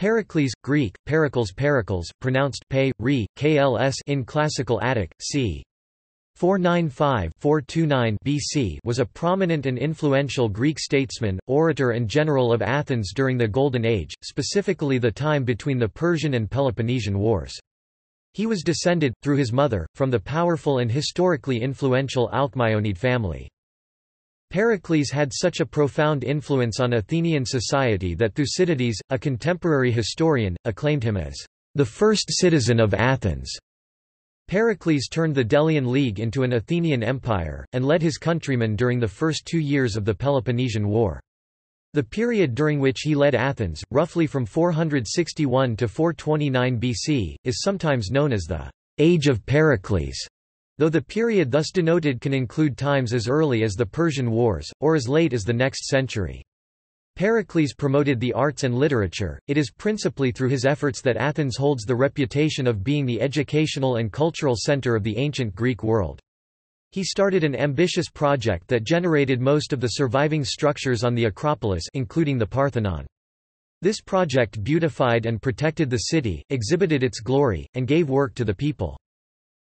Pericles, Greek, Pericles, pronounced pe, re, kls in Classical Attic, c. 495–429 BC, was a prominent and influential Greek statesman, orator and general of Athens during the Golden Age, specifically the time between the Persian and Peloponnesian Wars. He was descended, through his mother, from the powerful and historically influential Alcmaeonid family. Pericles had such a profound influence on Athenian society that Thucydides, a contemporary historian, acclaimed him as the first citizen of Athens. Pericles turned the Delian League into an Athenian empire, and led his countrymen during the first 2 years of the Peloponnesian War. The period during which he led Athens, roughly from 461 to 429 BC, is sometimes known as the Age of Pericles, though the period thus denoted can include times as early as the Persian Wars, or as late as the next century. Pericles promoted the arts and literature. It is principally through his efforts that Athens holds the reputation of being the educational and cultural center of the ancient Greek world. He started an ambitious project that generated most of the surviving structures on the Acropolis, including the Parthenon. This project beautified and protected the city, exhibited its glory, and gave work to the people.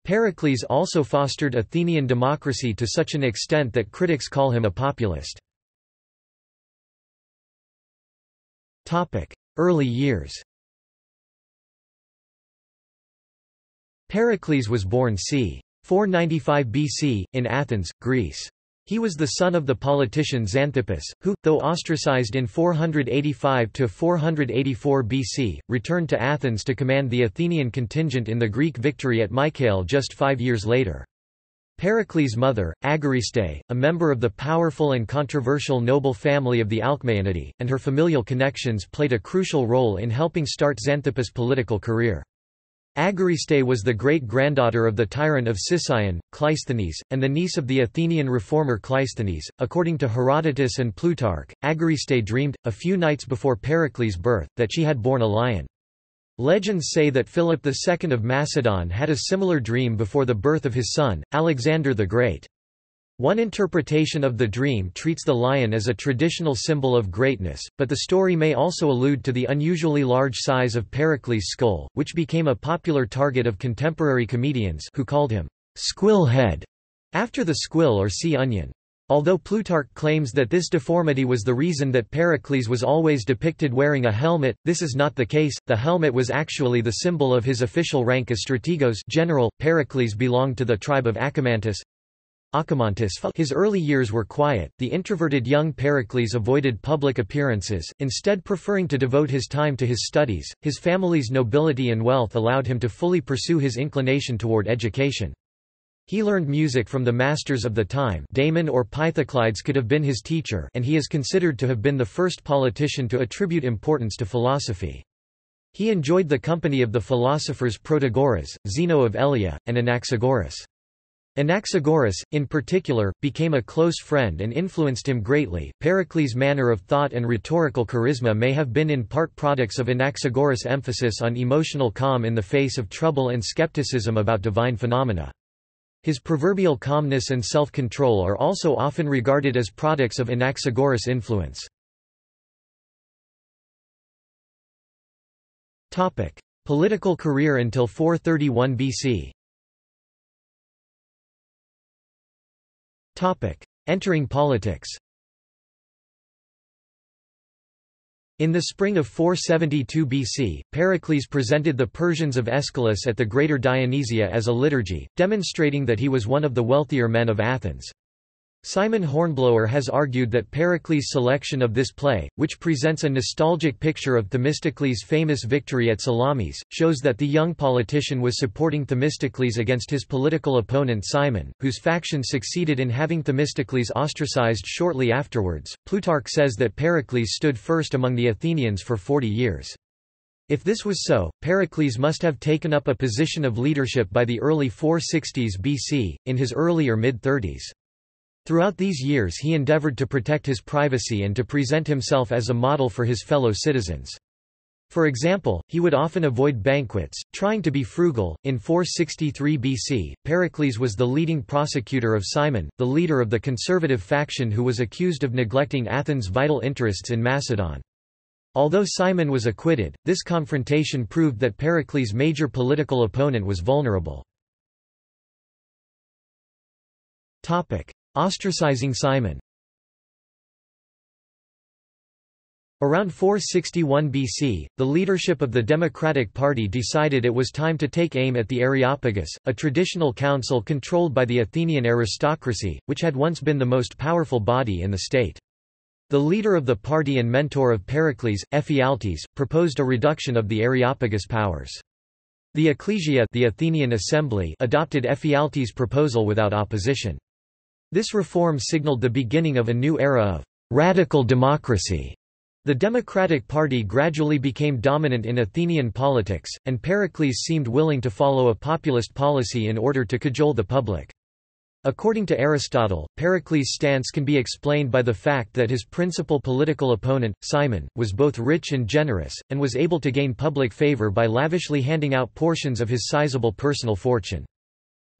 Pericles also fostered Athenian democracy to such an extent that critics call him a populist. Early years. Pericles was born c. 495 BC, in Athens, Greece. He was the son of the politician Xanthippus, who, though ostracized in 485–484 BC, returned to Athens to command the Athenian contingent in the Greek victory at Mycale just 5 years later. Pericles' mother, Agariste, a member of the powerful and controversial noble family of the Alcmaeonidae, and her familial connections played a crucial role in helping start Xanthippus' political career. Agariste was the great-granddaughter of the tyrant of Sicyon, Cleisthenes, and the niece of the Athenian reformer Cleisthenes. According to Herodotus and Plutarch, Agariste dreamed, a few nights before Pericles' birth, that she had borne a lion. Legends say that Philip II of Macedon had a similar dream before the birth of his son, Alexander the Great. One interpretation of the dream treats the lion as a traditional symbol of greatness, but the story may also allude to the unusually large size of Pericles' skull, which became a popular target of contemporary comedians who called him Squill Head, after the squill or sea onion. Although Plutarch claims that this deformity was the reason that Pericles was always depicted wearing a helmet, this is not the case. The helmet was actually the symbol of his official rank as strategos general. Pericles belonged to the tribe of Achamantis. His early years were quiet. The introverted young Pericles avoided public appearances, instead preferring to devote his time to his studies. His family's nobility and wealth allowed him to fully pursue his inclination toward education. He learned music from the masters of the time. Damon or Pythoclides could have been his teacher, and he is considered to have been the first politician to attribute importance to philosophy. He enjoyed the company of the philosophers Protagoras, Zeno of Elea, and Anaxagoras. Anaxagoras, in particular, became a close friend and influenced him greatly. Pericles' manner of thought and rhetorical charisma may have been in part products of Anaxagoras' emphasis on emotional calm in the face of trouble and skepticism about divine phenomena. His proverbial calmness and self-control are also often regarded as products of Anaxagoras' influence. Political career until 431 BC. Entering politics. In the spring of 472 BC, Pericles presented the Persians of Aeschylus at the Greater Dionysia as a liturgy, demonstrating that he was one of the wealthier men of Athens. Simon Hornblower has argued that Pericles' selection of this play, which presents a nostalgic picture of Themistocles' famous victory at Salamis, shows that the young politician was supporting Themistocles against his political opponent Simon, whose faction succeeded in having Themistocles ostracized shortly afterwards. Plutarch says that Pericles stood first among the Athenians for 40 years. If this was so, Pericles must have taken up a position of leadership by the early 460s BC, in his early or mid-30s. Throughout these years he endeavored to protect his privacy and to present himself as a model for his fellow citizens. For example, he would often avoid banquets, trying to be frugal. In 463 BC, Pericles was the leading prosecutor of Simon, the leader of the conservative faction who was accused of neglecting Athens' vital interests in Macedon. Although Simon was acquitted, this confrontation proved that Pericles' major political opponent was vulnerable. Ostracizing Simon. Around 461 BC, the leadership of the Democratic Party decided it was time to take aim at the Areopagus, a traditional council controlled by the Athenian aristocracy, which had once been the most powerful body in the state. The leader of the party and mentor of Pericles, Ephialtes, proposed a reduction of the Areopagus powers. The Ecclesia, the Athenian assembly, adopted Ephialtes' proposal without opposition. This reform signaled the beginning of a new era of radical democracy. The Democratic Party gradually became dominant in Athenian politics, and Pericles seemed willing to follow a populist policy in order to cajole the public. According to Aristotle, Pericles' stance can be explained by the fact that his principal political opponent, Simon, was both rich and generous, and was able to gain public favor by lavishly handing out portions of his sizable personal fortune.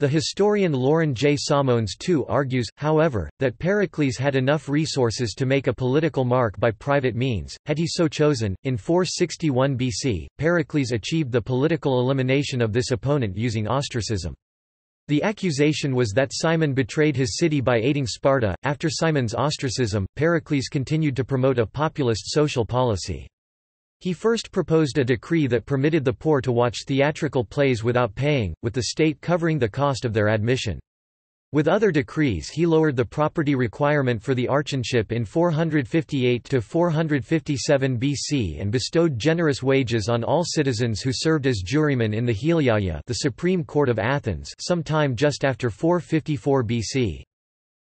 The historian Lauren J. Samones too argues, however, that Pericles had enough resources to make a political mark by private means, had he so chosen. In 461 BC, Pericles achieved the political elimination of this opponent using ostracism. The accusation was that Simon betrayed his city by aiding Sparta. After Simon's ostracism, Pericles continued to promote a populist social policy. He first proposed a decree that permitted the poor to watch theatrical plays without paying, with the state covering the cost of their admission. With other decrees he lowered the property requirement for the archonship in 458–457 BC and bestowed generous wages on all citizens who served as jurymen in the Heliaia, the Supreme Court of Athens, sometime just after 454 BC.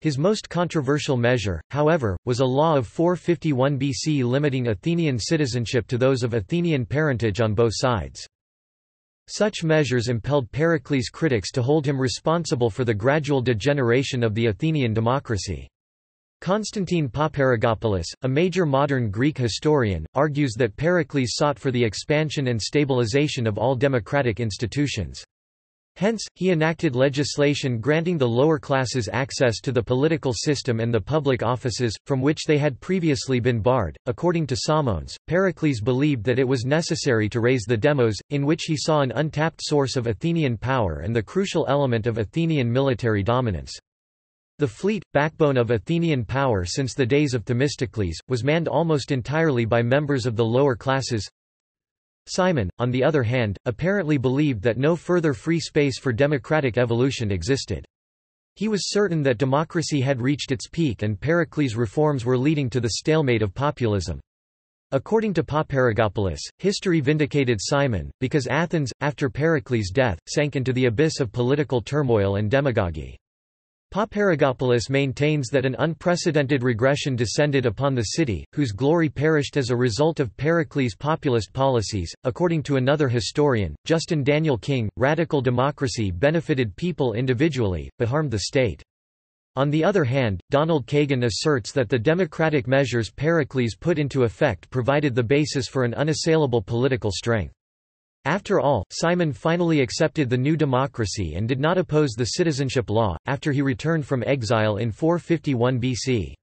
His most controversial measure, however, was a law of 451 BC limiting Athenian citizenship to those of Athenian parentage on both sides. Such measures impelled Pericles' critics to hold him responsible for the gradual degeneration of the Athenian democracy. Constantine Paparrigopoulos, a major modern Greek historian, argues that Pericles sought for the expansion and stabilization of all democratic institutions. Hence, he enacted legislation granting the lower classes access to the political system and the public offices, from which they had previously been barred. According to Samones, Pericles believed that it was necessary to raise the demos, in which he saw an untapped source of Athenian power and the crucial element of Athenian military dominance. The fleet, backbone of Athenian power since the days of Themistocles, was manned almost entirely by members of the lower classes. Simon, on the other hand, apparently believed that no further free space for democratic evolution existed. He was certain that democracy had reached its peak and Pericles' reforms were leading to the stalemate of populism. According to Paparrigopoulos, history vindicated Simon, because Athens, after Pericles' death, sank into the abyss of political turmoil and demagogy. Paparrigopoulos maintains that an unprecedented regression descended upon the city, whose glory perished as a result of Pericles' populist policies. According to another historian, Justin Daniel King, radical democracy benefited people individually, but harmed the state. On the other hand, Donald Kagan asserts that the democratic measures Pericles put into effect provided the basis for an unassailable political strength. After all, Simon finally accepted the new democracy and did not oppose the citizenship law, after he returned from exile in 451 BC.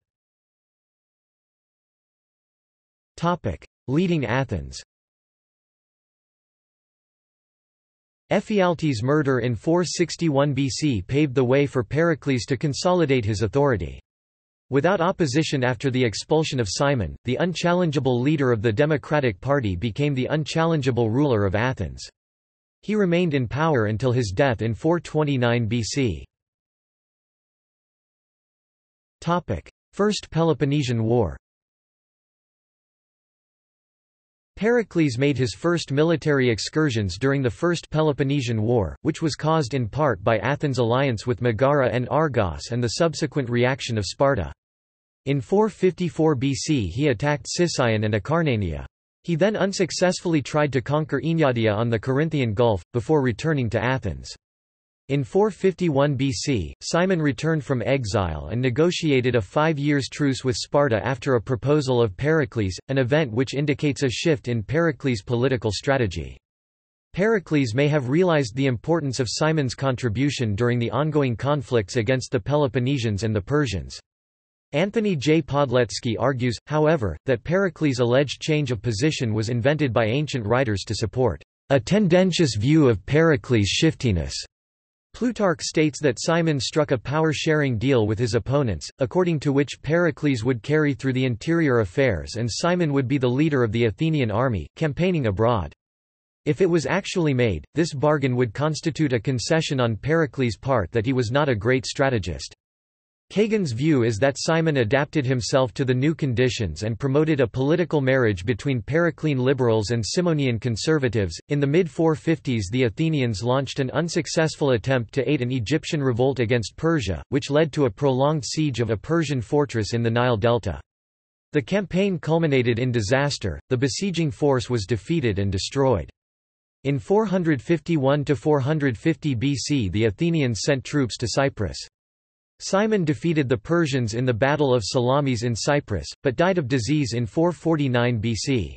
Leading Athens. Ephialtes' murder in 461 BC paved the way for Pericles to consolidate his authority. Without opposition after the expulsion of Simon, the unchallengeable leader of the Democratic Party became the unchallengeable ruler of Athens. He remained in power until his death in 429 BC. First Peloponnesian War. Pericles made his first military excursions during the First Peloponnesian War, which was caused in part by Athens' alliance with Megara and Argos and the subsequent reaction of Sparta. In 454 BC he attacked Sicyon and Acarnania. He then unsuccessfully tried to conquer Enyadia on the Corinthian Gulf, before returning to Athens. In 451 BC, Simon returned from exile and negotiated a 5-year truce with Sparta after a proposal of Pericles, an event which indicates a shift in Pericles' political strategy. Pericles may have realized the importance of Simon's contribution during the ongoing conflicts against the Peloponnesians and the Persians. Anthony J. Podletsky argues, however, that Pericles' alleged change of position was invented by ancient writers to support a tendentious view of Pericles' shiftiness. Plutarch states that Simon struck a power-sharing deal with his opponents, according to which Pericles would carry through the interior affairs and Simon would be the leader of the Athenian army, campaigning abroad. If it was actually made, this bargain would constitute a concession on Pericles' part that he was not a great strategist. Kagan's view is that Simon adapted himself to the new conditions and promoted a political marriage between Periclean liberals and Simonian conservatives. In the mid-450s, the Athenians launched an unsuccessful attempt to aid an Egyptian revolt against Persia, which led to a prolonged siege of a Persian fortress in the Nile Delta. The campaign culminated in disaster, the besieging force was defeated and destroyed. In 451–450 BC, the Athenians sent troops to Cyprus. Simon defeated the Persians in the Battle of Salamis in Cyprus, but died of disease in 449 BC.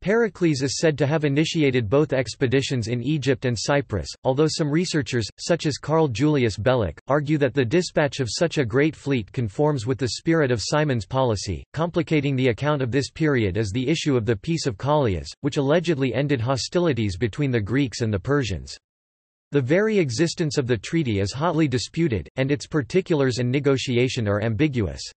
Pericles is said to have initiated both expeditions in Egypt and Cyprus, although some researchers, such as Carl Julius Bellick, argue that the dispatch of such a great fleet conforms with the spirit of Simon's policy. Complicating the account of this period is the issue of the Peace of Callias, which allegedly ended hostilities between the Greeks and the Persians. The very existence of the treaty is hotly disputed, and its particulars and negotiation are ambiguous.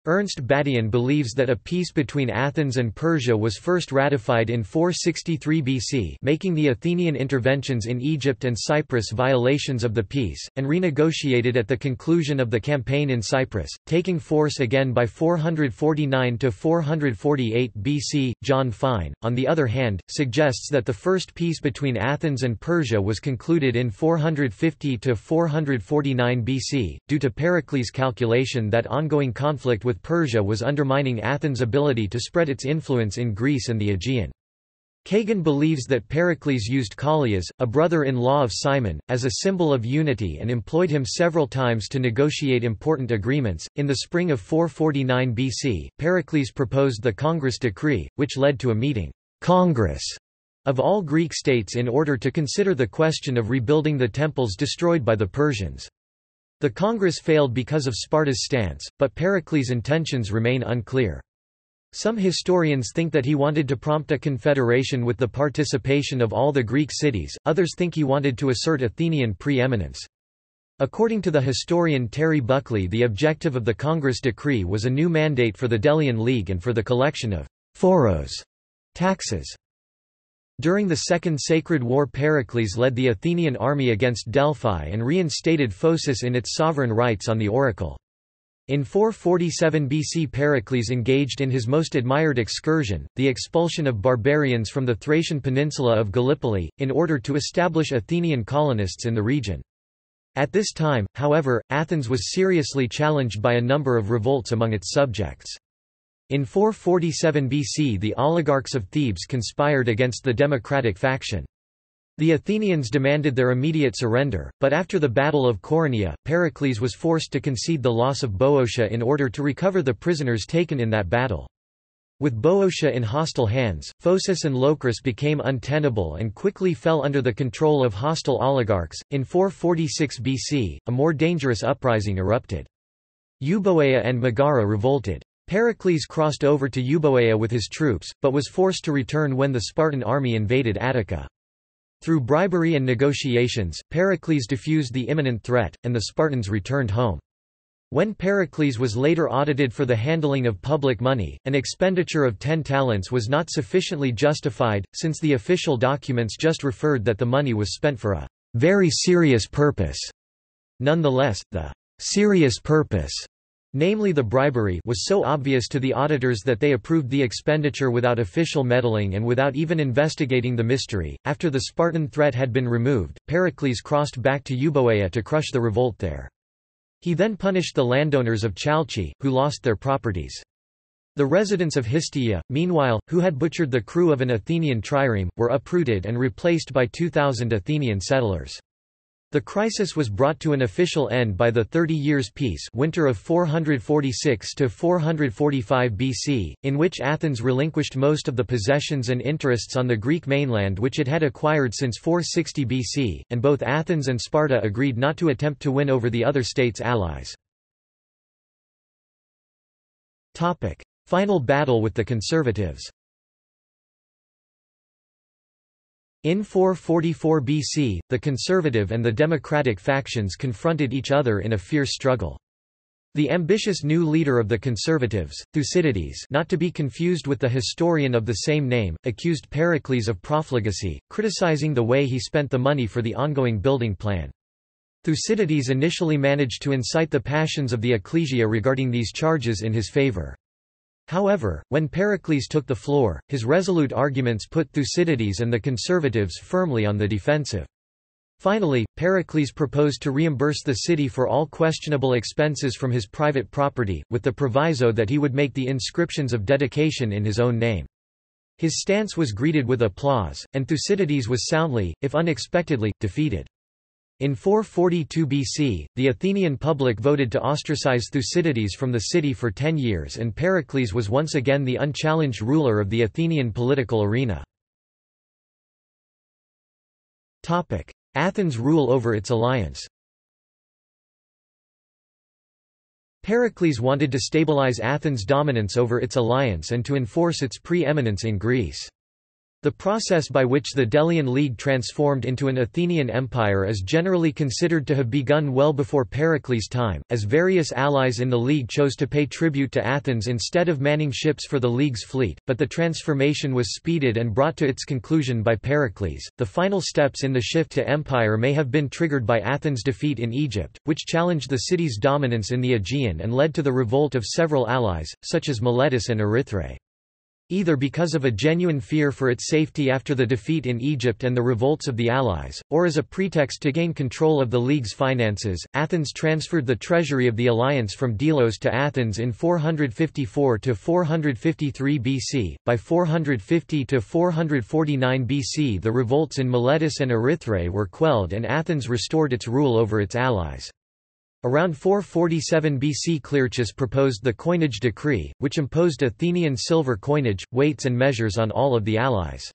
Ernst Badian believes that a peace between Athens and Persia was first ratified in 463 BC, making the Athenian interventions in Egypt and Cyprus violations of the peace, and renegotiated at the conclusion of the campaign in Cyprus, taking force again by 449–448 BC. John Fine, on the other hand, suggests that the first peace between Athens and Persia was concluded in 450–449 BC, due to Pericles' calculation that ongoing conflict with Persia was undermining Athens' ability to spread its influence in Greece and the Aegean. Kagan believes that Pericles used Callias, a brother-in-law of Simon, as a symbol of unity and employed him several times to negotiate important agreements. In the spring of 449 BC, Pericles proposed the Congress decree, which led to a meeting Congress of all Greek states in order to consider the question of rebuilding the temples destroyed by the Persians. The Congress failed because of Sparta's stance, but Pericles' intentions remain unclear. Some historians think that he wanted to prompt a confederation with the participation of all the Greek cities, others think he wanted to assert Athenian pre-eminence. According to the historian Terry Buckley, the objective of the Congress decree was a new mandate for the Delian League and for the collection of phoros, taxes. During the Second Sacred War, Pericles led the Athenian army against Delphi and reinstated Phocis in its sovereign rights on the oracle. In 447 BC, Pericles engaged in his most admired excursion, the expulsion of barbarians from the Thracian peninsula of Gallipoli, in order to establish Athenian colonists in the region. At this time, however, Athens was seriously challenged by a number of revolts among its subjects. In 447 BC, the oligarchs of Thebes conspired against the democratic faction. The Athenians demanded their immediate surrender, but after the Battle of Coronea, Pericles was forced to concede the loss of Boeotia in order to recover the prisoners taken in that battle. With Boeotia in hostile hands, Phocis and Locris became untenable and quickly fell under the control of hostile oligarchs. In 446 BC, a more dangerous uprising erupted. Euboea and Megara revolted. Pericles crossed over to Euboea with his troops, but was forced to return when the Spartan army invaded Attica. Through bribery and negotiations, Pericles diffused the imminent threat, and the Spartans returned home. When Pericles was later audited for the handling of public money, an expenditure of 10 talents was not sufficiently justified, since the official documents just referred that the money was spent for a very serious purpose. Nonetheless, the serious purpose, namely the bribery, was so obvious to the auditors that they approved the expenditure without official meddling and without even investigating the mystery. After the Spartan threat had been removed, Pericles crossed back to Euboea to crush the revolt there. He then punished the landowners of Chalchi, who lost their properties. The residents of Histiaea, meanwhile, who had butchered the crew of an Athenian trireme, were uprooted and replaced by 2,000 Athenian settlers. The crisis was brought to an official end by the 30 Years' Peace, winter of 446 to 445 BC, in which Athens relinquished most of the possessions and interests on the Greek mainland which it had acquired since 460 BC, and both Athens and Sparta agreed not to attempt to win over the other states' allies. Final battle with the conservatives. In 444 BC, the conservative and the democratic factions confronted each other in a fierce struggle. The ambitious new leader of the conservatives, Thucydides, not to be confused with the historian of the same name, accused Pericles of profligacy, criticizing the way he spent the money for the ongoing building plan. Thucydides initially managed to incite the passions of the ecclesia regarding these charges in his favor. However, when Pericles took the floor, his resolute arguments put Thucydides and the conservatives firmly on the defensive. Finally, Pericles proposed to reimburse the city for all questionable expenses from his private property, with the proviso that he would make the inscriptions of dedication in his own name. His stance was greeted with applause, and Thucydides was soundly, if unexpectedly, defeated. In 442 BC, the Athenian public voted to ostracize Thucydides from the city for 10 years, and Pericles was once again the unchallenged ruler of the Athenian political arena. Athens' rule over its alliance. Pericles wanted to stabilize Athens' dominance over its alliance and to enforce its pre-eminence in Greece. The process by which the Delian League transformed into an Athenian empire is generally considered to have begun well before Pericles' time, as various allies in the league chose to pay tribute to Athens instead of manning ships for the league's fleet, but the transformation was speeded and brought to its conclusion by Pericles. The final steps in the shift to empire may have been triggered by Athens' defeat in Egypt, which challenged the city's dominance in the Aegean and led to the revolt of several allies, such as Miletus and Erythrae. Either because of a genuine fear for its safety after the defeat in Egypt and the revolts of the allies, or as a pretext to gain control of the league's finances, Athens transferred the treasury of the alliance from Delos to Athens in 454 to 453 BC. By 450 to 449 BC, the revolts in Miletus and Erythrae were quelled and Athens restored its rule over its allies. Around 447 BC, Clearchus proposed the coinage decree, which imposed Athenian silver coinage, weights and measures on all of the allies.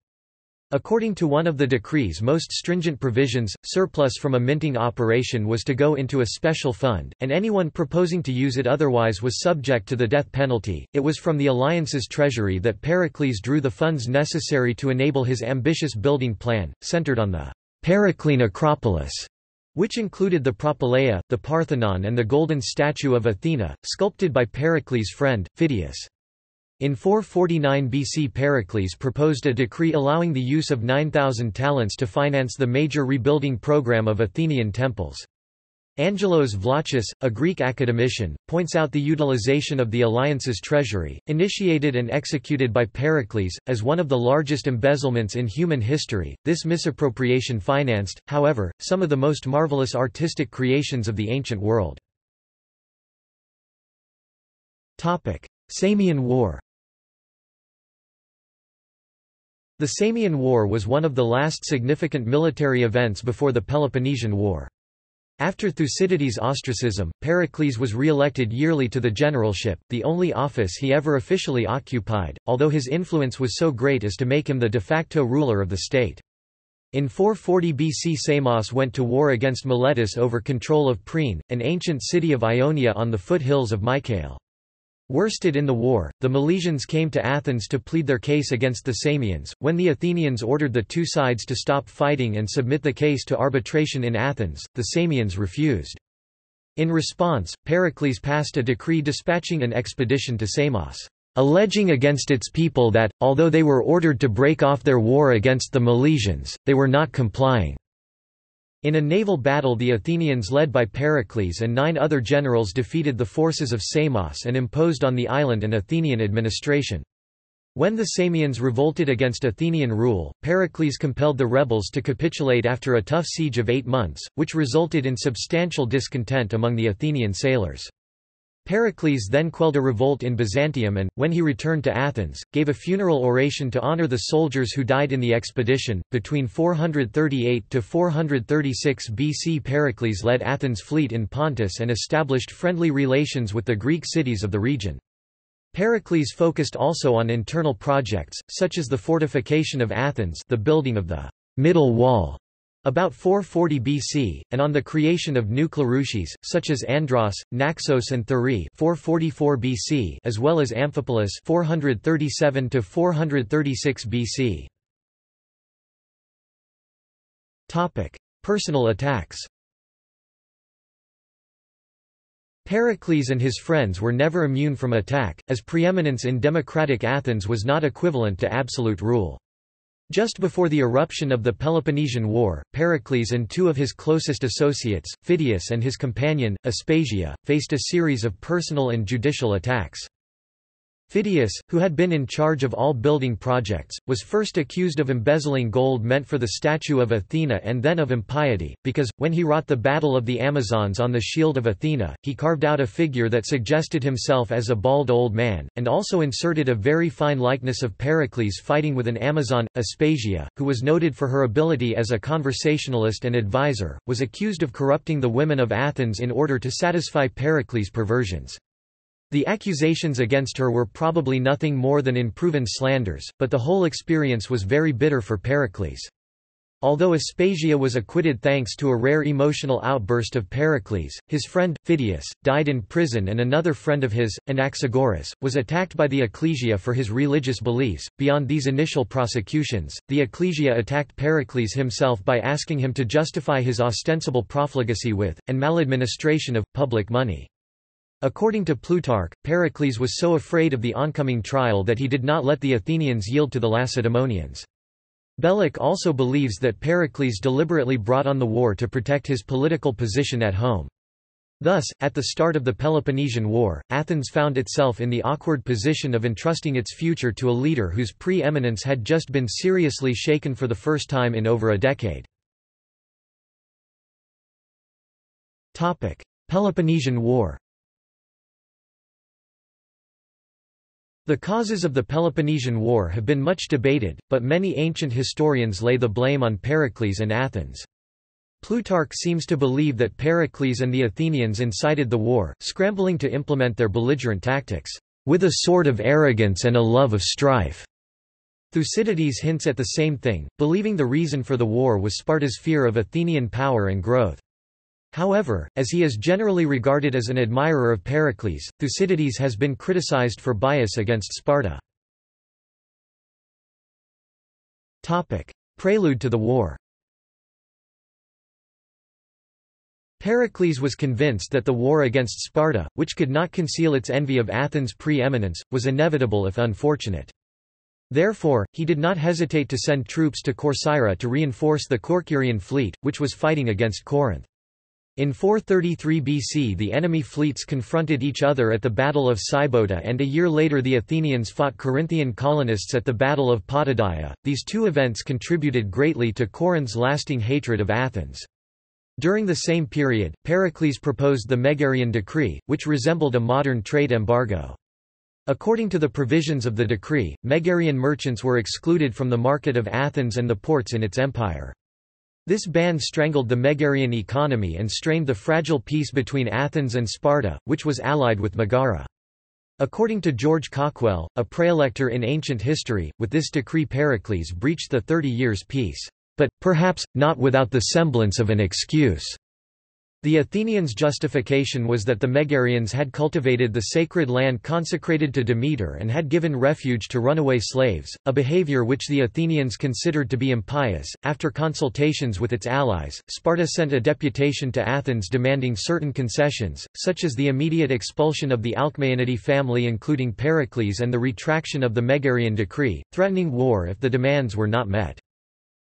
According to one of the decree's most stringent provisions, surplus from a minting operation was to go into a special fund, and anyone proposing to use it otherwise was subject to the death penalty. It was from the alliance's treasury that Pericles drew the funds necessary to enable his ambitious building plan, centered on the Periclean Acropolis, which included the Propylaea, the Parthenon and the golden statue of Athena, sculpted by Pericles' friend, Phidias. In 449 BC, Pericles proposed a decree allowing the use of 9,000 talents to finance the major rebuilding program of Athenian temples. Angelos Vlachis, a Greek academician, points out the utilization of the alliance's treasury, initiated and executed by Pericles, as one of the largest embezzlements in human history. This misappropriation financed, however, some of the most marvelous artistic creations of the ancient world. Samian War. The Samian War was one of the last significant military events before the Peloponnesian War. After Thucydides' ostracism, Pericles was re-elected yearly to the generalship, the only office he ever officially occupied, although his influence was so great as to make him the de facto ruler of the state. In 440 BC, Samos went to war against Miletus over control of Priene, an ancient city of Ionia on the foothills of Mycale. Worsted in the war, the Milesians came to Athens to plead their case against the Samians. When the Athenians ordered the two sides to stop fighting and submit the case to arbitration in Athens, the Samians refused. In response, Pericles passed a decree dispatching an expedition to Samos, alleging against its people that, although they were ordered to break off their war against the Milesians, they were not complying. In a naval battle, the Athenians led by Pericles and 9 other generals defeated the forces of Samos and imposed on the island an Athenian administration. When the Samians revolted against Athenian rule, Pericles compelled the rebels to capitulate after a tough siege of 8 months, which resulted in substantial discontent among the Athenian sailors. Pericles then quelled a revolt in Byzantium and, when he returned to Athens, gave a funeral oration to honor the soldiers who died in the expedition. Between 438 to 436 BC, Pericles led Athens' fleet in Pontus and established friendly relations with the Greek cities of the region. Pericles focused also on internal projects, such as the fortification of Athens, the building of the middle wall about 440 BC, and on the creation of new Cleruches, such as Andros, Naxos and Thurii 444 BC, as well as Amphipolis 437 to 436 BC. Topic: Personal attacks. Pericles and his friends were never immune from attack, as preeminence in democratic Athens was not equivalent to absolute rule. Just before the eruption of the Peloponnesian War, Pericles and two of his closest associates, Phidias and his companion, Aspasia, faced a series of personal and judicial attacks. Phidias, who had been in charge of all building projects, was first accused of embezzling gold meant for the statue of Athena and then of impiety, because, when he wrought the Battle of the Amazons on the shield of Athena, he carved out a figure that suggested himself as a bald old man, and also inserted a very fine likeness of Pericles fighting with an Amazon. Aspasia, who was noted for her ability as a conversationalist and advisor, was accused of corrupting the women of Athens in order to satisfy Pericles' perversions. The accusations against her were probably nothing more than unproven slanders, but the whole experience was very bitter for Pericles. Although Aspasia was acquitted thanks to a rare emotional outburst of Pericles, his friend, Phidias, died in prison, and another friend of his, Anaxagoras, was attacked by the ecclesia for his religious beliefs. Beyond these initial prosecutions, the ecclesia attacked Pericles himself by asking him to justify his ostensible profligacy with, and maladministration of, public money. According to Plutarch, Pericles was so afraid of the oncoming trial that he did not let the Athenians yield to the Lacedaemonians. Bellick also believes that Pericles deliberately brought on the war to protect his political position at home. Thus, at the start of the Peloponnesian War, Athens found itself in the awkward position of entrusting its future to a leader whose pre-eminence had just been seriously shaken for the first time in over a decade. Peloponnesian War. The causes of the Peloponnesian War have been much debated, but many ancient historians lay the blame on Pericles and Athens. Plutarch seems to believe that Pericles and the Athenians incited the war, scrambling to implement their belligerent tactics, with a sort of arrogance and a love of strife. Thucydides hints at the same thing, believing the reason for the war was Sparta's fear of Athenian power and growth. However, as he is generally regarded as an admirer of Pericles, Thucydides has been criticized for bias against Sparta. Prelude to the war. Pericles was convinced that the war against Sparta, which could not conceal its envy of Athens' pre-eminence, was inevitable if unfortunate. Therefore, he did not hesitate to send troops to Corcyra to reinforce the Corcyraean fleet, which was fighting against Corinth. In 433 BC the enemy fleets confronted each other at the Battle of Sybota, and a year later the Athenians fought Corinthian colonists at the Battle of Potidaea. These two events contributed greatly to Corinth's lasting hatred of Athens. During the same period, Pericles proposed the Megarian decree, which resembled a modern trade embargo. According to the provisions of the decree, Megarian merchants were excluded from the market of Athens and the ports in its empire. This ban strangled the Megarian economy and strained the fragile peace between Athens and Sparta, which was allied with Megara. According to George Cockwell, a praelector in ancient history, with this decree Pericles breached the 30 years' peace, but, perhaps, not without the semblance of an excuse. The Athenians' justification was that the Megarians had cultivated the sacred land consecrated to Demeter and had given refuge to runaway slaves, a behavior which the Athenians considered to be impious. After consultations with its allies, Sparta sent a deputation to Athens demanding certain concessions, such as the immediate expulsion of the Alcmaeonidae family including Pericles and the retraction of the Megarian decree, threatening war if the demands were not met.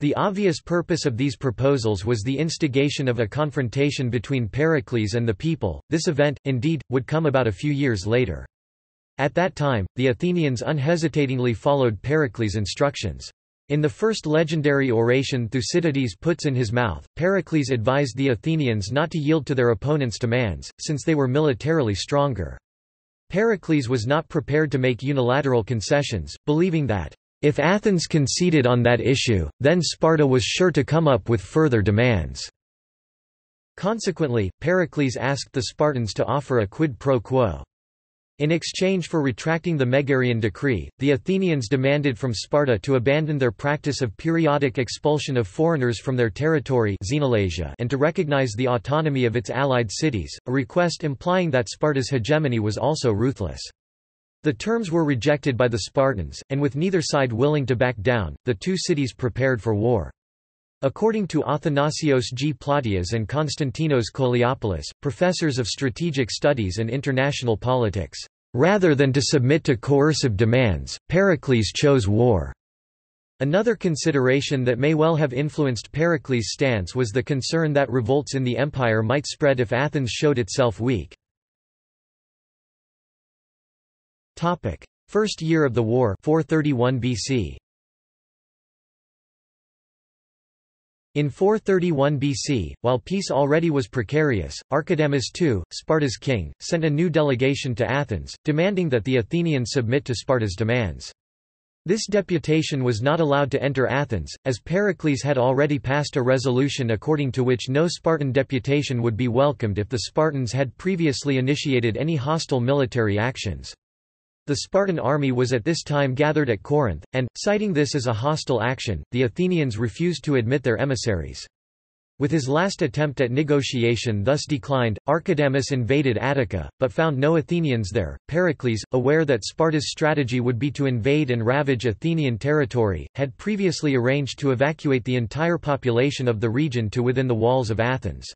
The obvious purpose of these proposals was the instigation of a confrontation between Pericles and the people. This event, indeed, would come about a few years later. At that time, the Athenians unhesitatingly followed Pericles' instructions. In the first legendary oration Thucydides puts in his mouth, Pericles advised the Athenians not to yield to their opponents' demands, since they were militarily stronger. Pericles was not prepared to make unilateral concessions, believing that if Athens conceded on that issue, then Sparta was sure to come up with further demands. Consequently, Pericles asked the Spartans to offer a quid pro quo. In exchange for retracting the Megarian decree, the Athenians demanded from Sparta to abandon their practice of periodic expulsion of foreigners from their territory and to recognize the autonomy of its allied cities, a request implying that Sparta's hegemony was also ruthless. The terms were rejected by the Spartans, and with neither side willing to back down, the two cities prepared for war. According to Athanasios G. Platias and Konstantinos Koliopoulos, professors of strategic studies and international politics, rather than to submit to coercive demands, Pericles chose war. Another consideration that may well have influenced Pericles' stance was the concern that revolts in the empire might spread if Athens showed itself weak. First year of the war, 431 BC. In 431 BC, while peace already was precarious, Archidamus II, Sparta's king, sent a new delegation to Athens, demanding that the Athenians submit to Sparta's demands. This deputation was not allowed to enter Athens, as Pericles had already passed a resolution according to which no Spartan deputation would be welcomed if the Spartans had previously initiated any hostile military actions. The Spartan army was at this time gathered at Corinth, and, citing this as a hostile action, the Athenians refused to admit their emissaries. With his last attempt at negotiation thus declined, Archidamus invaded Attica, but found no Athenians there. Pericles, aware that Sparta's strategy would be to invade and ravage Athenian territory, had previously arranged to evacuate the entire population of the region to within the walls of Athens.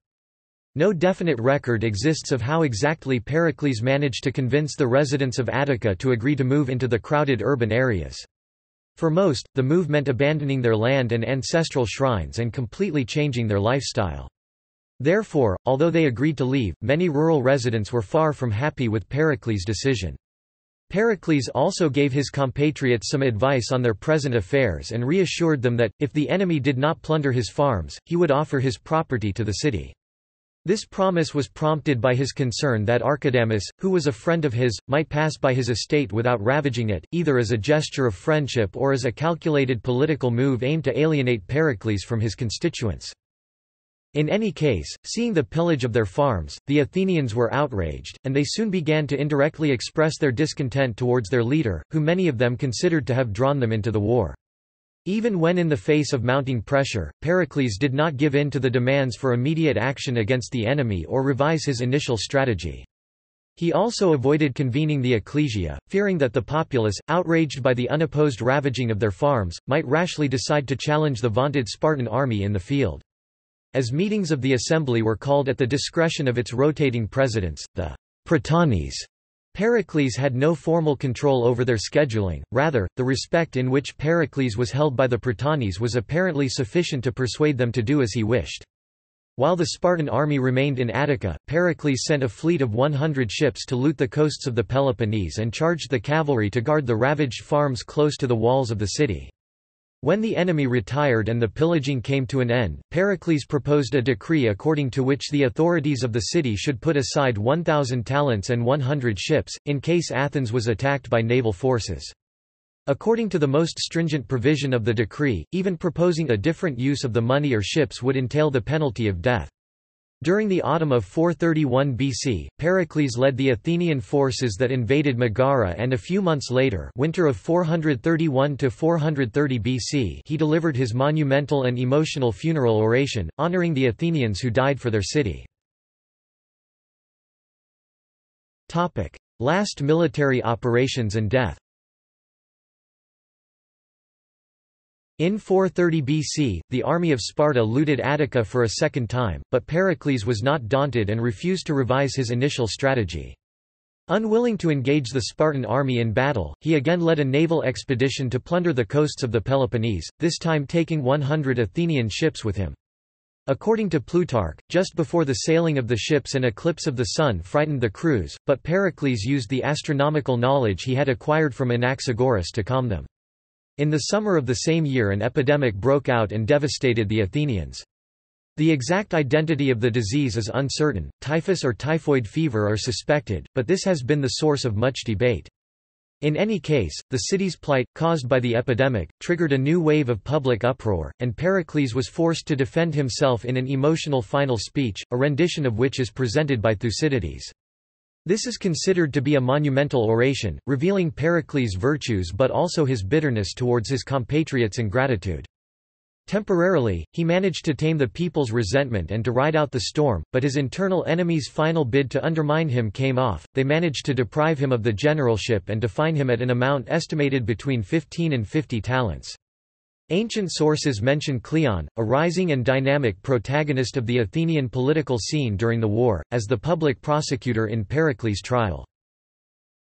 No definite record exists of how exactly Pericles managed to convince the residents of Attica to agree to move into the crowded urban areas. For most, the move meant abandoning their land and ancestral shrines and completely changing their lifestyle. Therefore, although they agreed to leave, many rural residents were far from happy with Pericles' decision. Pericles also gave his compatriots some advice on their present affairs and reassured them that, if the enemy did not plunder his farms, he would offer his property to the city. This promise was prompted by his concern that Archidamus, who was a friend of his, might pass by his estate without ravaging it, either as a gesture of friendship or as a calculated political move aimed to alienate Pericles from his constituents. In any case, seeing the pillage of their farms, the Athenians were outraged, and they soon began to indirectly express their discontent towards their leader, who many of them considered to have drawn them into the war. Even when in the face of mounting pressure, Pericles did not give in to the demands for immediate action against the enemy or revise his initial strategy. He also avoided convening the ecclesia, fearing that the populace, outraged by the unopposed ravaging of their farms, might rashly decide to challenge the vaunted Spartan army in the field. As meetings of the assembly were called at the discretion of its rotating presidents, the Prytanes, Pericles had no formal control over their scheduling, rather, the respect in which Pericles was held by the Prytanes was apparently sufficient to persuade them to do as he wished. While the Spartan army remained in Attica, Pericles sent a fleet of 100 ships to loot the coasts of the Peloponnese and charged the cavalry to guard the ravaged farms close to the walls of the city. When the enemy retired and the pillaging came to an end, Pericles proposed a decree according to which the authorities of the city should put aside 1,000 talents and 100 ships, in case Athens was attacked by naval forces. According to the most stringent provision of the decree, even proposing a different use of the money or ships would entail the penalty of death. During the autumn of 431 BC, Pericles led the Athenian forces that invaded Megara, and a few months later, winter of 431 to 430 BC, he delivered his monumental and emotional funeral oration, honoring the Athenians who died for their city. Topic: Last military operations and death. In 430 BC, the army of Sparta looted Attica for a second time, but Pericles was not daunted and refused to revise his initial strategy. Unwilling to engage the Spartan army in battle, he again led a naval expedition to plunder the coasts of the Peloponnese, this time taking 100 Athenian ships with him. According to Plutarch, just before the sailing of the ships an eclipse of the sun frightened the crews, but Pericles used the astronomical knowledge he had acquired from Anaxagoras to calm them. In the summer of the same year an epidemic broke out and devastated the Athenians. The exact identity of the disease is uncertain, typhus or typhoid fever are suspected, but this has been the source of much debate. In any case, the city's plight, caused by the epidemic, triggered a new wave of public uproar, and Pericles was forced to defend himself in an emotional final speech, a rendition of which is presented by Thucydides. This is considered to be a monumental oration, revealing Pericles' virtues but also his bitterness towards his compatriots and gratitude. Temporarily, he managed to tame the people's resentment and to ride out the storm, but his internal enemies' final bid to undermine him came off. They managed to deprive him of the generalship and to fine him at an amount estimated between 15 and 50 talents. Ancient sources mention Cleon, a rising and dynamic protagonist of the Athenian political scene during the war, as the public prosecutor in Pericles' trial.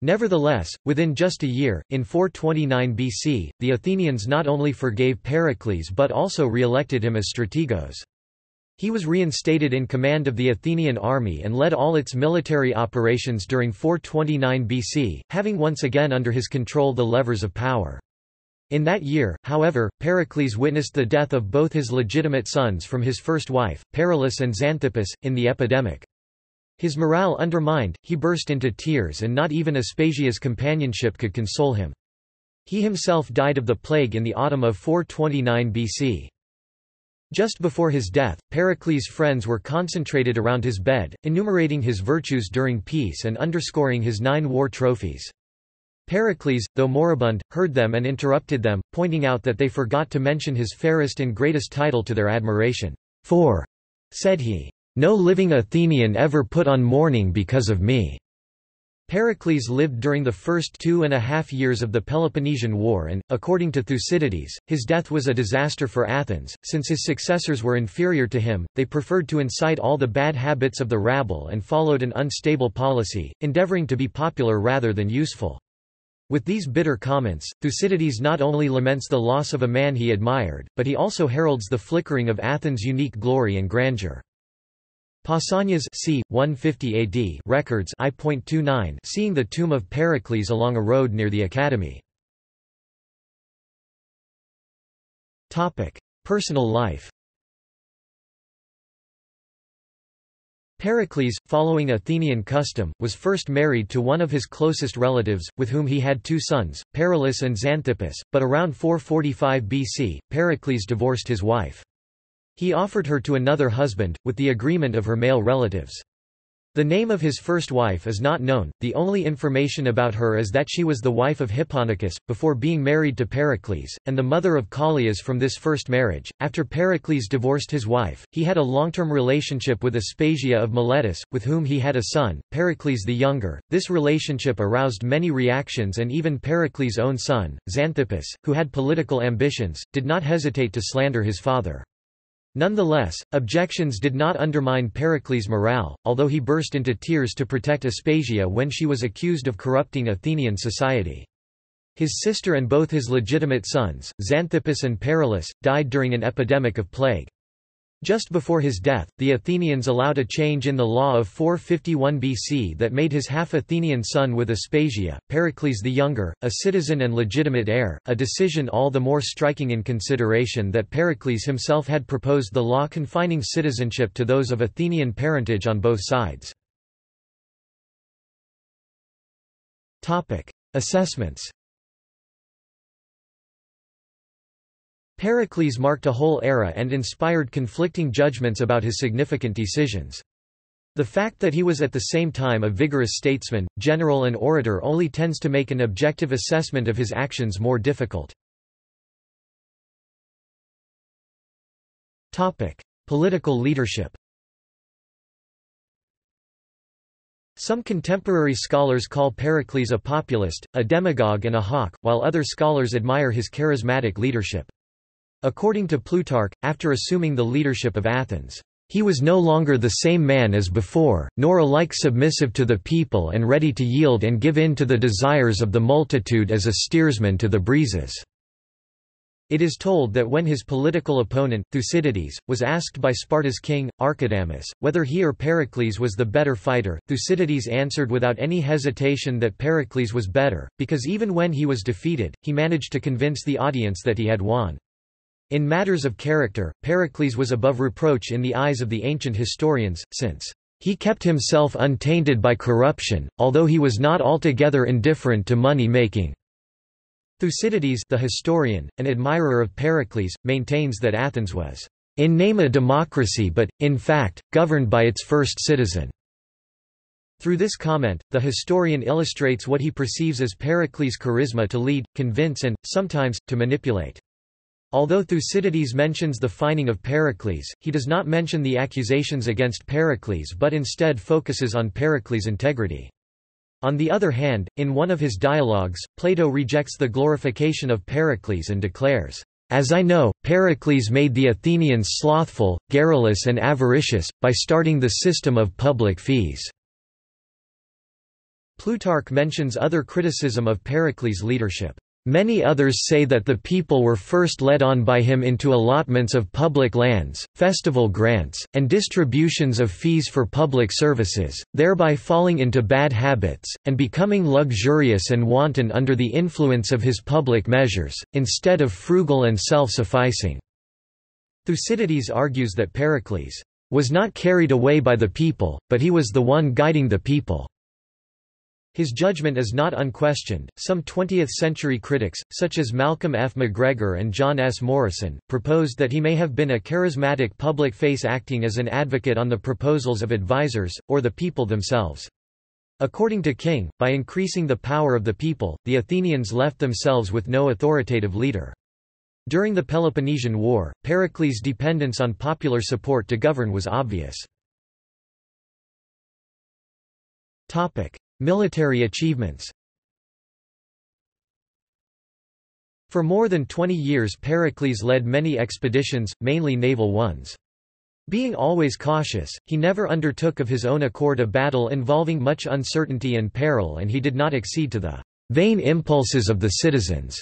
Nevertheless, within just a year, in 429 BC, the Athenians not only forgave Pericles but also re-elected him as strategos. He was reinstated in command of the Athenian army and led all its military operations during 429 BC, having once again under his control the levers of power. In that year, however, Pericles witnessed the death of both his legitimate sons from his first wife, Pericles and Xanthippus, in the epidemic. His morale undermined, he burst into tears and not even Aspasia's companionship could console him. He himself died of the plague in the autumn of 429 BC. Just before his death, Pericles' friends were concentrated around his bed, enumerating his virtues during peace and underscoring his 9 war trophies. Pericles, though moribund, heard them and interrupted them, pointing out that they forgot to mention his fairest and greatest title to their admiration. "For," said he, "no living Athenian ever put on mourning because of me." Pericles lived during the first 2.5 years of the Peloponnesian War and, according to Thucydides, his death was a disaster for Athens. Since his successors were inferior to him, they preferred to incite all the bad habits of the rabble and followed an unstable policy, endeavoring to be popular rather than useful. With these bitter comments, Thucydides not only laments the loss of a man he admired, but he also heralds the flickering of Athens' unique glory and grandeur. Pausanias c. 150 AD records I.29 seeing the tomb of Pericles along a road near the academy. Personal life. Pericles, following Athenian custom, was first married to one of his closest relatives, with whom he had 2 sons, Pericles and Xanthippus, but around 445 BC, Pericles divorced his wife. He offered her to another husband, with the agreement of her male relatives. The name of his first wife is not known, the only information about her is that she was the wife of Hipponicus, before being married to Pericles, and the mother of Callias from this first marriage. After Pericles divorced his wife, he had a long-term relationship with Aspasia of Miletus, with whom he had a son, Pericles the Younger. This relationship aroused many reactions and even Pericles' own son, Xanthippus, who had political ambitions, did not hesitate to slander his father. Nonetheless, objections did not undermine Pericles' morale, although he burst into tears to protect Aspasia when she was accused of corrupting Athenian society. His sister and both his legitimate sons, Xanthippus and Pericles, died during an epidemic of plague. Just before his death, the Athenians allowed a change in the law of 451 BC that made his half-Athenian son with Aspasia, Pericles the Younger, a citizen and legitimate heir, a decision all the more striking in consideration that Pericles himself had proposed the law confining citizenship to those of Athenian parentage on both sides. Assessments. Pericles marked a whole era and inspired conflicting judgments about his significant decisions. The fact that he was at the same time a vigorous statesman, general and orator only tends to make an objective assessment of his actions more difficult. Political leadership. Some contemporary scholars call Pericles a populist, a demagogue and a hawk, while other scholars admire his charismatic leadership. According to Plutarch, after assuming the leadership of Athens, he was no longer the same man as before, nor alike submissive to the people and ready to yield and give in to the desires of the multitude as a steersman to the breezes. It is told that when his political opponent, Thucydides, was asked by Sparta's king, Archidamus, whether he or Pericles was the better fighter, Thucydides answered without any hesitation that Pericles was better, because even when he was defeated, he managed to convince the audience that he had won. In matters of character, Pericles was above reproach in the eyes of the ancient historians, since he kept himself untainted by corruption, although he was not altogether indifferent to money-making. Thucydides, the historian, an admirer of Pericles, maintains that Athens was in name a democracy but, in fact, governed by its first citizen. Through this comment, the historian illustrates what he perceives as Pericles' charisma to lead, convince and, sometimes, to manipulate. Although Thucydides mentions the fining of Pericles, he does not mention the accusations against Pericles but instead focuses on Pericles' integrity. On the other hand, in one of his dialogues, Plato rejects the glorification of Pericles and declares, "As I know, Pericles made the Athenians slothful, garrulous and avaricious, by starting the system of public fees." Plutarch mentions other criticism of Pericles' leadership. Many others say that the people were first led on by him into allotments of public lands, festival grants, and distributions of fees for public services, thereby falling into bad habits, and becoming luxurious and wanton under the influence of his public measures, instead of frugal and self-sufficing. Thucydides argues that Pericles was not carried away by the people, but he was the one guiding the people. His judgment is not unquestioned. Some 20th-century critics, such as Malcolm F. McGregor and John S. Morrison, proposed that he may have been a charismatic public face acting as an advocate on the proposals of advisers, or the people themselves. According to King, by increasing the power of the people, the Athenians left themselves with no authoritative leader. During the Peloponnesian War, Pericles' dependence on popular support to govern was obvious. Military achievements. For more than 20 years Pericles led many expeditions, mainly naval ones. Being always cautious, he never undertook of his own accord a battle involving much uncertainty and peril, and he did not accede to the vain impulses of the citizens.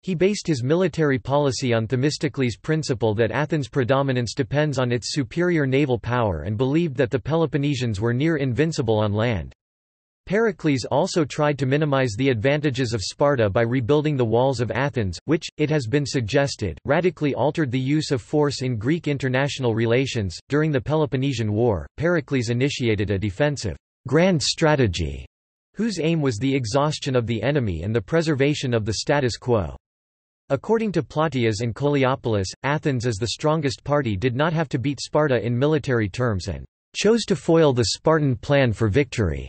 He based his military policy on Themistocles' principle that Athens' predominance depends on its superior naval power and believed that the Peloponnesians were near invincible on land. Pericles also tried to minimize the advantages of Sparta by rebuilding the walls of Athens, which, it has been suggested, radically altered the use of force in Greek international relations. During the Peloponnesian War, Pericles initiated a defensive, grand strategy, whose aim was the exhaustion of the enemy and the preservation of the status quo. According to Plautius and Coleopolis, Athens as the strongest party did not have to beat Sparta in military terms and chose to foil the Spartan plan for victory.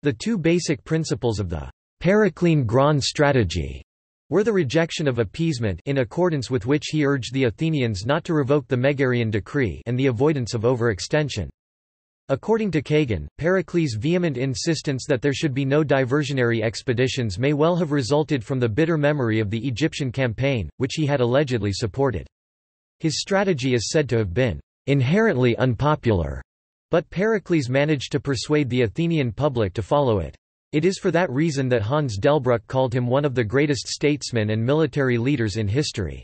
The two basic principles of the Periclean grand strategy were the rejection of appeasement, in accordance with which he urged the Athenians not to revoke the Megarian decree, and the avoidance of overextension. According to Kagan, Pericles' vehement insistence that there should be no diversionary expeditions may well have resulted from the bitter memory of the Egyptian campaign, which he had allegedly supported. His strategy is said to have been inherently unpopular, but Pericles managed to persuade the Athenian public to follow it. It is for that reason that Hans Delbruck called him one of the greatest statesmen and military leaders in history.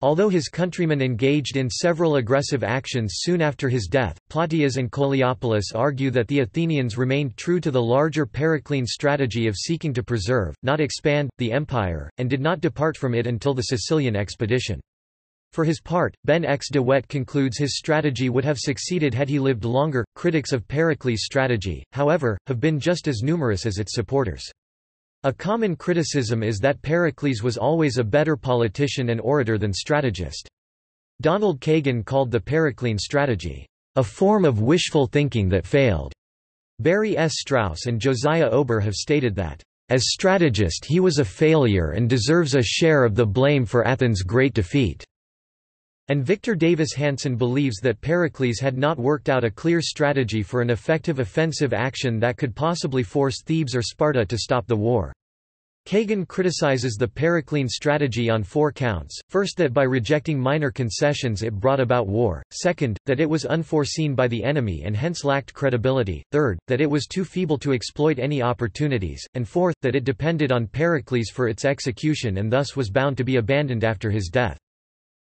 Although his countrymen engaged in several aggressive actions soon after his death, Plautius and Coleopolis argue that the Athenians remained true to the larger Periclean strategy of seeking to preserve, not expand, the empire, and did not depart from it until the Sicilian expedition. For his part, Ben X. de Wet concludes his strategy would have succeeded had he lived longer. Critics of Pericles' strategy, however, have been just as numerous as its supporters. A common criticism is that Pericles was always a better politician and orator than strategist. Donald Kagan called the Periclean strategy, "a form of wishful thinking that failed." Barry S. Strauss and Josiah Ober have stated that, "as strategist he was a failure and deserves a share of the blame for Athens' great defeat." And Victor Davis Hanson believes that Pericles had not worked out a clear strategy for an effective offensive action that could possibly force Thebes or Sparta to stop the war. Kagan criticizes the Periclean strategy on 4 counts: first, that by rejecting minor concessions it brought about war; second, that it was unforeseen by the enemy and hence lacked credibility; third, that it was too feeble to exploit any opportunities; and fourth, that it depended on Pericles for its execution and thus was bound to be abandoned after his death.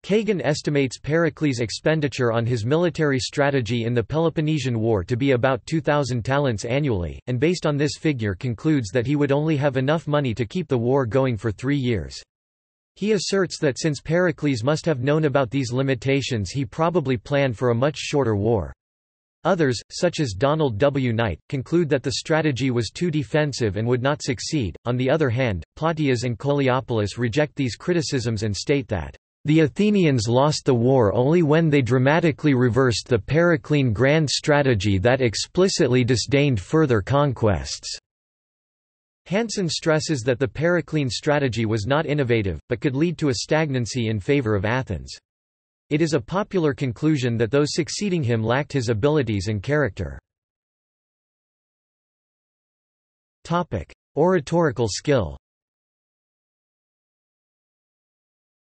Kagan estimates Pericles' expenditure on his military strategy in the Peloponnesian War to be about 2,000 talents annually, and based on this figure concludes that he would only have enough money to keep the war going for 3 years. He asserts that since Pericles must have known about these limitations, he probably planned for a much shorter war. Others, such as Donald W. Knight, conclude that the strategy was too defensive and would not succeed. On the other hand, Plautius and Coleopolis reject these criticisms and state that The Athenians lost the war only when they dramatically reversed the Periclean grand strategy that explicitly disdained further conquests." Hansen stresses that the Periclean strategy was not innovative, but could lead to a stagnancy in favor of Athens. It is a popular conclusion that those succeeding him lacked his abilities and character. Oratorical skill.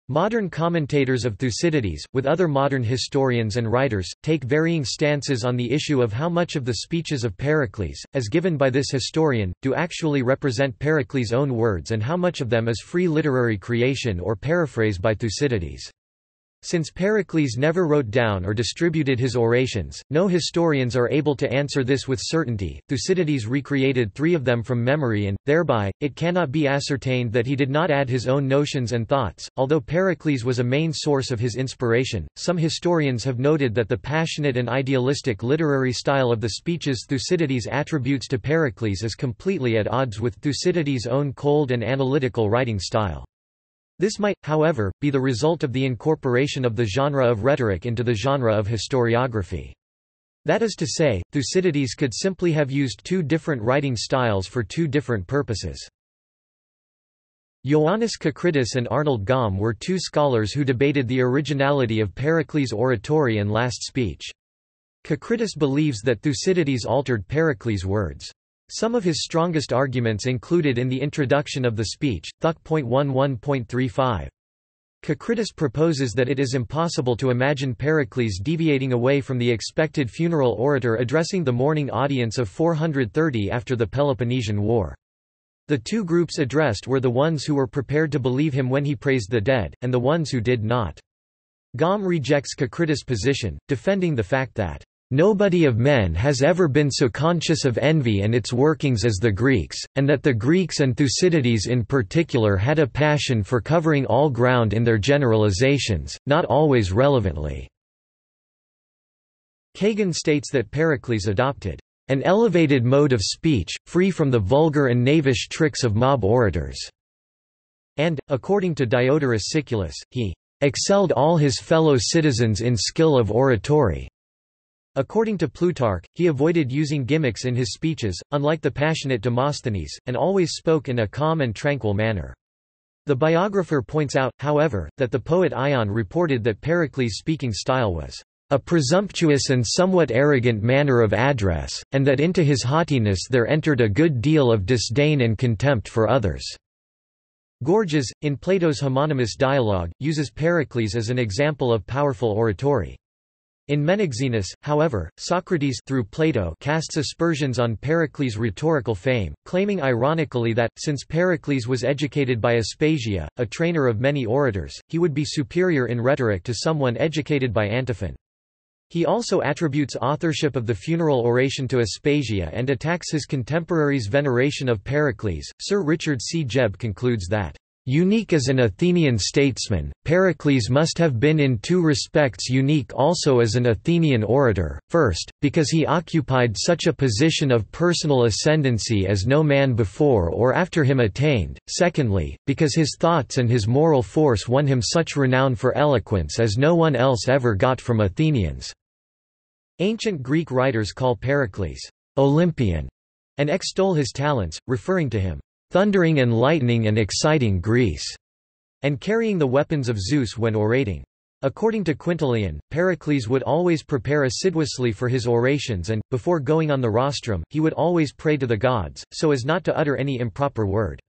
Modern commentators of Thucydides, with other modern historians and writers, take varying stances on the issue of how much of the speeches of Pericles, as given by this historian, do actually represent Pericles' own words and how much of them is free literary creation or paraphrase by Thucydides. Since Pericles never wrote down or distributed his orations, no historians are able to answer this with certainty. Thucydides recreated 3 of them from memory and, thereby, it cannot be ascertained that he did not add his own notions and thoughts. Although Pericles was a main source of his inspiration, some historians have noted that the passionate and idealistic literary style of the speeches Thucydides attributes to Pericles is completely at odds with Thucydides' own cold and analytical writing style. This might, however, be the result of the incorporation of the genre of rhetoric into the genre of historiography. That is to say, Thucydides could simply have used 2 different writing styles for 2 different purposes. Ioannis Kakritis and Arnold Gaume were 2 scholars who debated the originality of Pericles' oratory and last speech. Kakritis believes that Thucydides altered Pericles' words. Some of his strongest arguments included in the introduction of the speech, Thuc.11.35. Kakritis proposes that it is impossible to imagine Pericles deviating away from the expected funeral orator addressing the mourning audience of 430 after the Peloponnesian War. The 2 groups addressed were the ones who were prepared to believe him when he praised the dead, and the ones who did not. Gaume rejects Kakritis' position, defending the fact that nobody of men has ever been so conscious of envy and its workings as the Greeks, and that the Greeks and Thucydides in particular had a passion for covering all ground in their generalizations, not always relevantly. Kagan states that Pericles adopted an elevated mode of speech, free from the vulgar and knavish tricks of mob orators, and, according to Diodorus Siculus, he excelled all his fellow citizens in skill of oratory. According to Plutarch, he avoided using gimmicks in his speeches, unlike the passionate Demosthenes, and always spoke in a calm and tranquil manner. The biographer points out, however, that the poet Ion reported that Pericles' speaking style was a presumptuous and somewhat arrogant manner of address, and that into his haughtiness there entered a good deal of disdain and contempt for others. Gorgias, in Plato's homonymous dialogue, uses Pericles as an example of powerful oratory. In Menexenus, however, Socrates through Plato casts aspersions on Pericles' rhetorical fame, claiming ironically that, since Pericles was educated by Aspasia, a trainer of many orators, he would be superior in rhetoric to someone educated by Antiphon. He also attributes authorship of the funeral oration to Aspasia and attacks his contemporaries' veneration of Pericles. Sir Richard C. Jebb concludes that unique as an Athenian statesman, Pericles must have been in 2 respects unique also as an Athenian orator, first, because he occupied such a position of personal ascendancy as no man before or after him attained, secondly, because his thoughts and his moral force won him such renown for eloquence as no one else ever got from Athenians. Ancient Greek writers call Pericles Olympian and extol his talents, referring to him thundering and lightning and exciting Greece, and carrying the weapons of Zeus when orating. According to Quintilian, Pericles would always prepare assiduously for his orations and, before going on the rostrum, he would always pray to the gods, so as not to utter any improper word.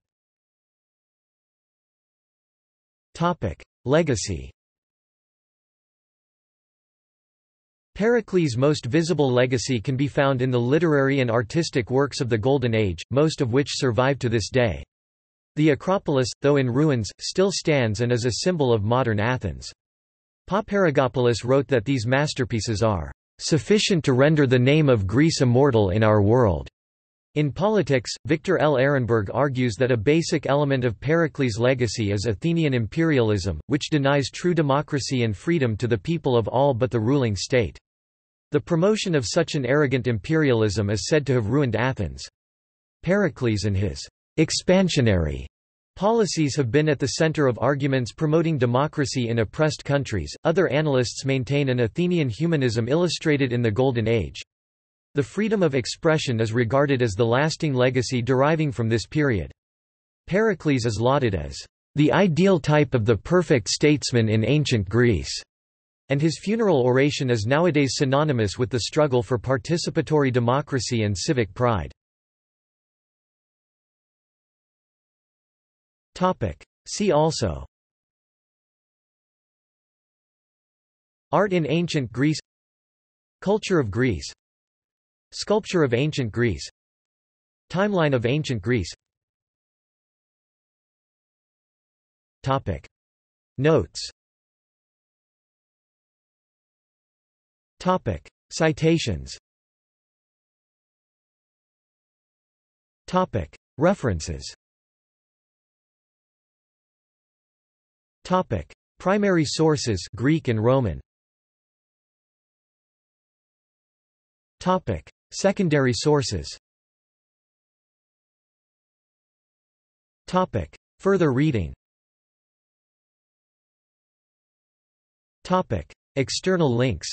Legacy. Pericles' most visible legacy can be found in the literary and artistic works of the Golden Age, most of which survive to this day. The Acropolis, though in ruins, still stands and is a symbol of modern Athens. Paparrigopoulos wrote that these masterpieces are sufficient to render the name of Greece immortal in our world. In politics, Victor L. Ehrenberg argues that a basic element of Pericles' legacy is Athenian imperialism, which denies true democracy and freedom to the people of all but the ruling state. The promotion of such an arrogant imperialism is said to have ruined Athens. Pericles and his expansionary Policies have been at the center of arguments promoting democracy in oppressed countries. Other analysts maintain an Athenian humanism illustrated in the Golden Age. The freedom of expression is regarded as the lasting legacy deriving from this period. Pericles is lauded as the ideal type of the perfect statesman in ancient Greece, and his funeral oration is nowadays synonymous with the struggle for participatory democracy and civic pride. See also: Art in ancient Greece, Culture of Greece, Sculpture of ancient Greece, Timeline of ancient Greece. Notes. Citations. References. Primary sources Greek and Roman. Secondary sources. Further reading. External links.